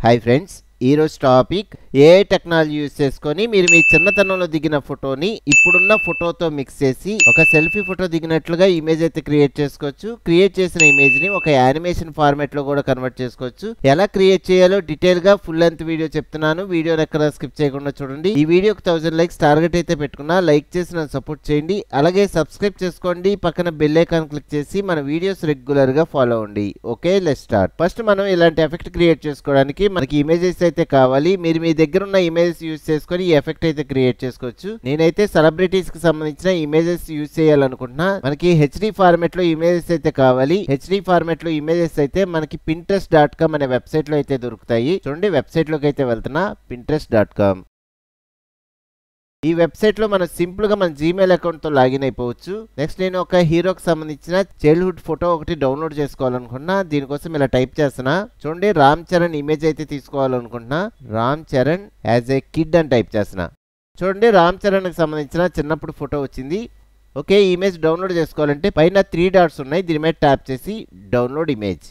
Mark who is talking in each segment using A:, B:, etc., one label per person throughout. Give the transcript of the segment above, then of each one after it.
A: Hi friends, ఈరోజు topic AI technology use చేసుకొని మీరు మీ చిన్నతనంలో దిగిన ఫోటోని ఇప్పుడున్న ఫోటోతో మిక్స్ చేసి ఒక సెల్ఫీ ఫోటో దిగినట్లుగా ఇమేజ్ అయితే క్రియేట్ చేసుకోవచ్చు. క్రియేట్ చేసిన ఇమేజ్ ని ఒక యానిమేషన్ ఫార్మాట్ లో కూడా కన్వర్ట్ చేసుకోవచ్చు. ఎలా క్రియేట్ చేయాలో డీటెయిల్ గా ఫుల్ లెంత్ వీడియో చెప్తున్నాను. వీడియోని ఎక్కడ స్కిప్ చేయకుండా చూడండి. ఈ వీడియోకి 1000 లైక్స్ టార్గెట్ అయితే పెట్టుకున్నా. లైక్ చేసి నన్ను సపోర్ట్ చేయండి. అలాగే సబ్స్క్రైబ్ చేసుకోండి. పక్కన బెల్ ఐకాన్ క్లిక్ చేసి మన వీడియోస్ రెగ్యులర్ గా ఫాలో అవ్వండి. Okay, let's start. ఫస్ట్ మనం ఇలాంటి ఎఫెక్ట్ క్రియేట్ చేసుకోవడానికి మనకి ఇమేజెస్ అయితే కావాలి. మీరు మీ దగ్గర ఉన్న ఇమేజెస్ యూజ్ చేసుకొని ఈ ఎఫెక్ట్ అయితే క్రియేట్ చేసుకోవచ్చు. నేనైతే సెలబ్రిటీస్ కి సంబంధించిన ఇమేజెస్ యూజ్ చేయాలనుకుంటున్నా. మనకి హెచ్డి ఫార్మాట్ లో ఇమేజెస్ అయితే కావాలి. హెచ్డి ఫార్మాట్ లో ఇమేజెస్ అయితే మనకి pinterest.com అనే వెబ్సైట్ లో అయితే దొరుకుతాయి. చూడండి, వెబ్సైట్ లోకి అయితే వెళ్తున్నా. pinterest.com. ఈ వెబ్సైట్ లో మనం సింపుల్ గా మన జీమెయిల్ అకౌంట్ తో లాగిన్ అయిపోవచ్చు. నెక్స్ట్ నేను ఒక హీరోకి సంబంధించిన చైల్డ్హుడ్ ఫోటో ఒకటి డౌన్లోడ్ చేసుకోవాలనుకుంటున్నా. దీనికోసం ఇలా టైప్ చేస్తున్నా. చూడండి, రామ్ చరణ్ ఇమేజ్ అయితే తీసుకోవాలనుకుంటున్నా. Ram Charan as a kid అని టైప్ చేస్తున్నా. చూడండి, రామ్ చరణ్ కి సంబంధించిన చిన్నప్పుడు ఫోటో వచ్చింది. ఓకే, ఈ ఇమేజ్ డౌన్లోడ్ చేసుకోవాలంటే పైన 3 డాట్స్ ఉన్నాయి. దీని మీద ట్యాప్ చేసి డౌన్లోడ్ ఇమేజ్.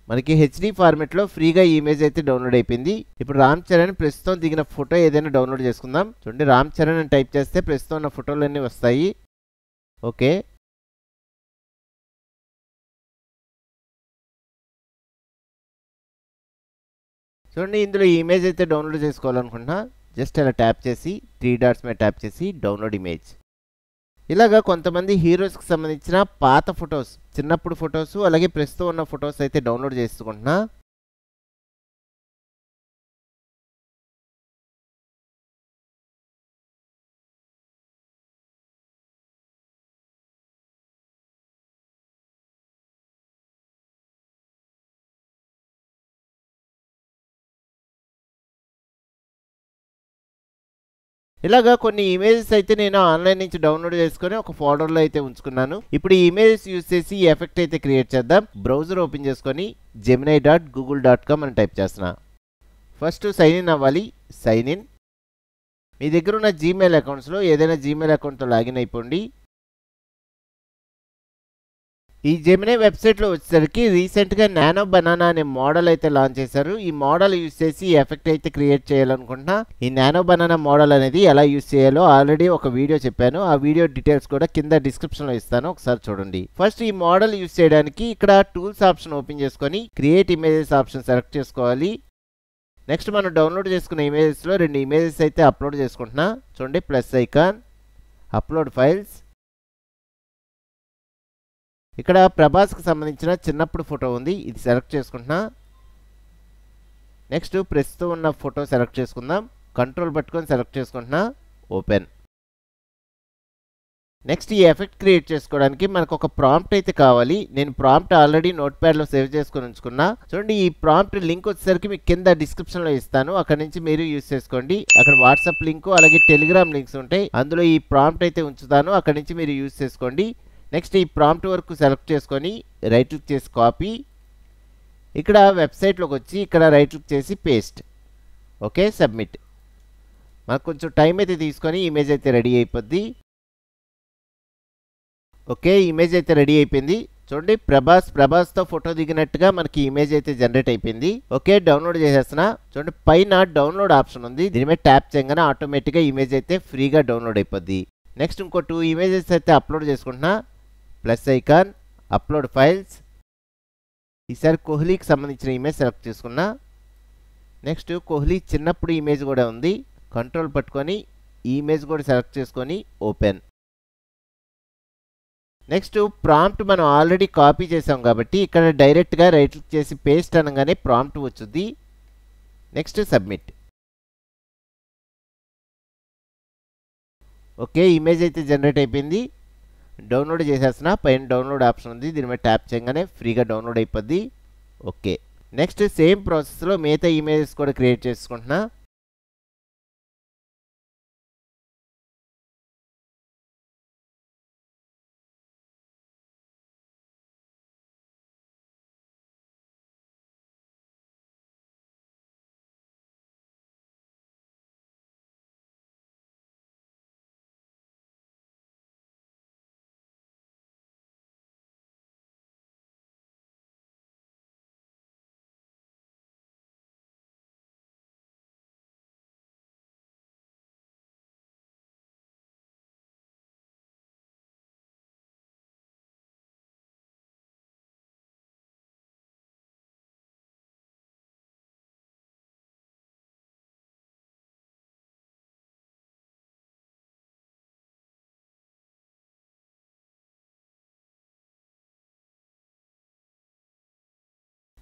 A: మనకి హెచ్డి ఫార్మాట్ లో ఫ్రీగా ఈ ఇమేజ్ అయితే డౌన్లోడ్ అయిపోయింది. ఇప్పుడు రామ్ చరణ్ ప్రస్తుతం దిగిన ఫోటో ఏదైనా డౌన్లోడ్ చేసుకుందాం. చూడండి, రామ్ చరణ్ అని టైప్ చేస్తే ప్రస్తుతం ఉన్న ఫోటోలు అన్నీ వస్తాయి. ఓకే, చూడండి, ఇందులో ఈ ఇమేజ్ అయితే డౌన్లోడ్ చేసుకోవాలనుకుంటున్నా. జస్ట్ అలా ట్యాప్ చేసి 3 డాట్స్ మీద ట్యాప్ చేసి డౌన్లోడ్ ఇమేజ్. ఇలాగా కొంతమంది హీరోస్కి సంబంధించిన పాత ఫొటోస్, చిన్నప్పుడు ఫొటోస్, అలాగే ప్రస్తుతం ఉన్న ఫొటోస్ అయితే డౌన్లోడ్ చేసుకుంటున్నా. ఇలాగా కొన్ని ఇమేజెస్ అయితే నేను ఆన్లైన్ నుంచి డౌన్లోడ్ చేసుకొని ఒక ఫోల్డర్లో అయితే ఉంచుకున్నాను. ఇప్పుడు ఈ ఇమేజెస్ యూజ్ చేసి ఈ ఎఫెక్ట్ అయితే క్రియేట్ చేద్దాం. బ్రౌజర్ ఓపెన్ చేసుకొని gemini.google.com అని టైప్ చేస్తున్నా. ఫస్ట్ సైన్ ఇన్ అవ్వాలి. Sign in. మీ దగ్గర ఉన్న జీమెయిల్ అకౌంట్స్లో ఏదైనా జీమెయిల్ అకౌంట్తో లాగిన్ అయిపోండి. ఈ జెమినీ వెబ్సైట్లో వచ్చేసరికి రీసెంట్గా నానో బనానా అనే మోడల్ అయితే లాంచ్ చేశారు. ఈ మోడల్ యూజ్ చేసి ఈ ఎఫెక్ట్ అయితే క్రియేట్ చేయాలనుకుంటున్నా. ఈ నానో బనానా మోడల్ అనేది ఎలా యూజ్ చేయాలో ఆల్రెడీ ఒక వీడియో చెప్పాను. ఆ వీడియో డీటెయిల్స్ కూడా కింద డిస్క్రిప్షన్లో ఇస్తాను, ఒకసారి చూడండి. ఫస్ట్ ఈ మోడల్ యూజ్ చేయడానికి ఇక్కడ టూల్స్ ఆప్షన్ ఓపెన్ చేసుకొని క్రియేట్ ఇమేజెస్ ఆప్షన్ సెలెక్ట్ చేసుకోవాలి. నెక్స్ట్ మనం డౌన్లోడ్ చేసుకున్న ఇమేజెస్లో 2 ఇమేజెస్ అయితే అప్లోడ్ చేసుకుంటున్నా. చూడండి, ప్లస్ ఐకాన్, అప్లోడ్ ఫైల్స్. ఇక్కడ ప్రభాస్కి సంబంధించిన చిన్నప్పుడు ఫోటో ఉంది. ఇది సెలెక్ట్ చేసుకుంటున్నా. నెక్స్ట్ ప్రస్తుతం ఉన్న ఫోటో సెలెక్ట్ చేసుకుందాం. కంట్రోల్ పట్టుకొని సెలెక్ట్ చేసుకుంటున్నా. ఓపెన్. నెక్స్ట్ ఈ ఎఫెక్ట్ క్రియేట్ చేసుకోవడానికి మనకు ఒక ప్రాంప్ట్ అయితే కావాలి. నేను ప్రాంప్ట్ ఆల్రెడీ నోట్ ప్యాడ్లో సేవ్ చేసుకొని ఉంచుకున్నా. చూడండి, ఈ ప్రాంప్ట్ లింక్ వచ్చేసరికి మీకు కింద డిస్క్రిప్షన్లో ఇస్తాను. అక్కడ నుంచి మీరు యూజ్ చేసుకోండి. అక్కడ వాట్సాప్ లింక్ అలాగే టెలిగ్రామ్ లింక్స్ ఉంటాయి. అందులో ఈ ప్రాంప్ట్ అయితే ఉంచుతాను. అక్కడ నుంచి మీరు యూజ్ చేసుకోండి. నెక్స్ట్ ఈ ప్రాంప్ట్ వరకు సెలెక్ట్ చేసుకొని రైట్ క్లిక్ చేసి కాపీ. ఇక్కడ వెబ్సైట్లోకి వచ్చి ఇక్కడ రైట్ క్లిక్ చేసి పేస్ట్. Okay, submit. మనకు కొంచెం టైం అయితే తీసుకొని ఇమేజ్ అయితే రెడీ అయిపోద్ది. ఓకే, ఇమేజ్ అయితే రెడీ అయిపోయింది. చూడండి, ప్రభాస్తో ఫోటో దిగినట్టుగా మనకి ఇమేజ్ అయితే జనరేట్ అయిపోయింది. ఓకే, డౌన్లోడ్ చేసేస్తున్నా. చూడండి, పైన డౌన్లోడ్ ఆప్షన్ ఉంది. దీని మీద ట్యాప్ చేయగానే ఆటోమేటిక్గా ఇమేజ్ అయితే ఫ్రీగా డౌన్లోడ్ అయిపోద్ది. నెక్స్ట్ ఇంకో 2 ఇమేజెస్ అయితే అప్లోడ్ చేసుకుంటున్నా. Plus icon, upload files. ఈసారి కోహ్లీకి సంబంధించిన ఇమేజ్ సెలెక్ట్ చేసుకున్నా. నెక్స్ట్ కోహ్లీ చిన్నప్పుడు ఇమేజ్ కూడా ఉంది. కంట్రోల్ పట్టుకొని ఈ ఇమేజ్ కూడా సెలెక్ట్ చేసుకొని ఓపెన్. నెక్స్ట్ ప్రాంప్ట్ మనం ఆల్రెడీ కాపీ చేసాం కాబట్టి ఇక్కడ డైరెక్ట్గా రైట్ క్లిక్ చేసి పేస్ట్ అనగానే ప్రాంప్ట్ వచ్చుద్ది. Next submit. ఓకే, ఇమేజ్ అయితే జనరేట్ అయిపోయింది. డౌన్లోడ్ చేసేస్తున్నా. పైన డౌన్లోడ్ ఆప్షన్ ఉంది. దీని మీద ట్యాప్ చేయగానే ఫ్రీగా డౌన్లోడ్ అయిపోద్ది. ఓకే, నెక్స్ట్ సేమ్ ప్రాసెస్లో మిగతా ఇమేజెస్ కూడా క్రియేట్ చేసుకుంటున్నా.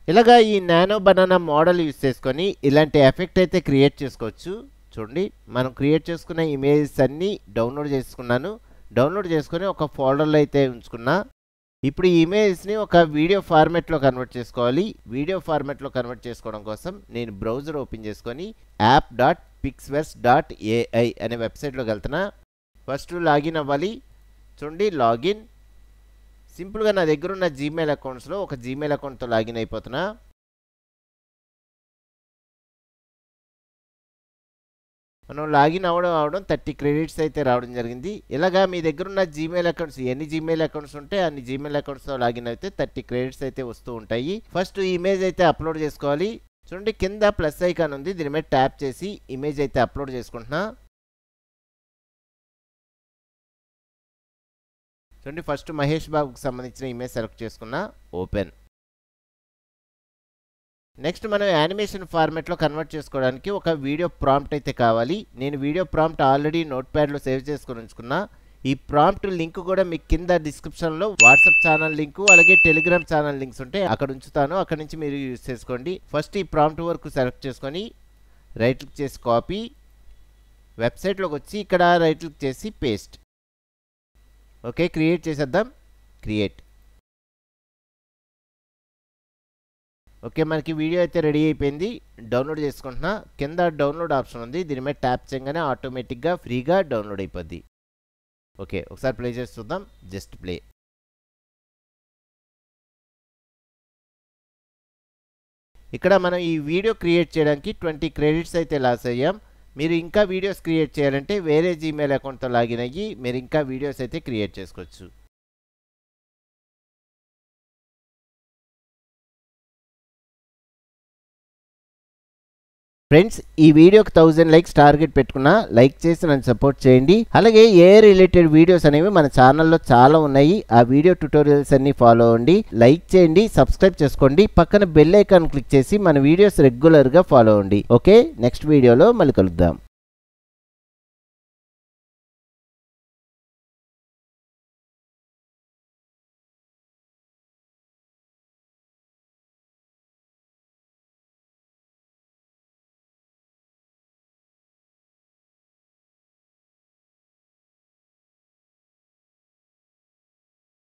A: ఇలాగా ఈ నానో బనానా మోడల్ యూస్ చేసుకొని ఇలాంటి ఎఫెక్ట్ అయితే క్రియేట్ చేసుకోవచ్చు. చూడండి, మనం క్రియేట్ చేసుకున్న ఇమేజెస్ అన్నీ డౌన్లోడ్ చేసుకున్నాను. డౌన్లోడ్ చేసుకొని ఒక ఫోల్డర్లో అయితే ఉంచుకున్నా. ఇప్పుడు ఈ ఇమేజ్ని ఒక వీడియో ఫార్మాట్లో కన్వర్ట్ చేసుకోవాలి. వీడియో ఫార్మాట్లో కన్వర్ట్ చేసుకోవడం కోసం నేను బ్రౌజర్ ఓపెన్ చేసుకొని app.pixverse.ai అనే వెబ్సైట్లోకి వెళ్తున్నా. ఫస్ట్ లాగిన్ అవ్వాలి. చూడండి, లాగిన్. సింపుల్గా నా దగ్గర ఉన్న జీమెయిల్ అకౌంట్స్లో ఒక జీమెయిల్ అకౌంట్తో లాగిన్ అయిపోతున్నా. మనం లాగిన్ అవడం 30 క్రెడిట్స్ అయితే రావడం జరిగింది. ఇలాగా మీ దగ్గర ఉన్న జీమెయిల్ అకౌంట్స్, ఎన్ని జీమెయిల్ అకౌంట్స్ ఉంటే అన్ని జీమెయిల్ అకౌంట్స్తో లాగిన్ అయితే 30 క్రెడిట్స్ అయితే వస్తూ ఉంటాయి. ఫస్ట్ ఇమేజ్ అయితే అప్లోడ్ చేసుకోవాలి. చూడండి, కింద ప్లస్ ఐకాన్ ఉంది, దీని మీద ట్యాప్ చేసి ఇమేజ్ అయితే అప్లోడ్ చేసుకుంటున్నా. చూడండి, ఫస్ట్ మహేష్ బాబుకి సంబంధించిన ఇమేజ్ సెలెక్ట్ చేసుకున్నా. ఓపెన్. నెక్స్ట్ మనం యానిమేషన్ ఫార్మాట్లో కన్వర్ట్ చేసుకోవడానికి ఒక వీడియో ప్రాంప్ట్ అయితే కావాలి. నేను వీడియో ప్రాంప్ట్ ఆల్రెడీ నోట్ ప్యాడ్లో సేవ్ చేసుకొని ఉంచుకున్నా. ఈ ప్రాంప్ట్ లింక్ కూడా మీకు కింద డిస్క్రిప్షన్లో వాట్సాప్ ఛానల్ లింకు అలాగే టెలిగ్రామ్ ఛానల్ లింక్స్ ఉంటాయి, అక్కడ ఉంచుతాను. అక్కడ నుంచి మీరు యూజ్ చేసుకోండి. ఫస్ట్ ఈ ప్రాంప్ట్ వరకు సెలెక్ట్ చేసుకొని రైట్ క్లిక్ చేసి కాపీ, వెబ్సైట్లోకి వచ్చి ఇక్కడ రైట్ క్లిక్ చేసి పేస్ట్. ఓకే, క్రియేట్ చేసేద్దాం. క్రియేట్. ఓకే, మనకి వీడియో అయితే రెడీ అయిపోయింది. డౌన్లోడ్ చేసుకుంటున్నా. కింద డౌన్లోడ్ ఆప్షన్ ఉంది, దీని మీద ట్యాప్ చేయగానే ఆటోమేటిక్గా ఫ్రీగా డౌన్లోడ్ అయిపోద్ది. ఓకే, ఒకసారి ప్లే చేసి చూద్దాం. Just play. ఇక్కడ మనం ఈ వీడియో క్రియేట్ చేయడానికి 20 క్రెడిట్స్ అయితే లాస్ అయ్యాం. మీరు ఇంకా వీడియోస్ క్రియేట్ చేయాలంటే వేరే జీమెయిల్ అకౌంట్తో లాగిన్ అయ్యి మీరు ఇంకా వీడియోస్ అయితే క్రియేట్ చేసుకోవచ్చు. ఫ్రెండ్స్, ఈ వీడియోకి 1000 లైక్స్ టార్గెట్ పెట్టుకున్నా. లైక్ చేసి నన్ను సపోర్ట్ చేయండి. అలాగే ఏ రిలేటెడ్ వీడియోస్ అనేవి మన ఛానల్లో చాలా ఉన్నాయి, ఆ వీడియో ట్యుటోరియల్స్ అన్ని ఫాలో అవ్వండి. లైక్ చేయండి, సబ్స్క్రైబ్ చేసుకోండి, పక్కన బెల్ ఐకాన్ క్లిక్ చేసి మన వీడియోస్ రెగ్యులర్గా ఫాలో అవ్వండి. ఓకే, నెక్స్ట్ వీడియోలో మళ్ళీ కలుద్దాం.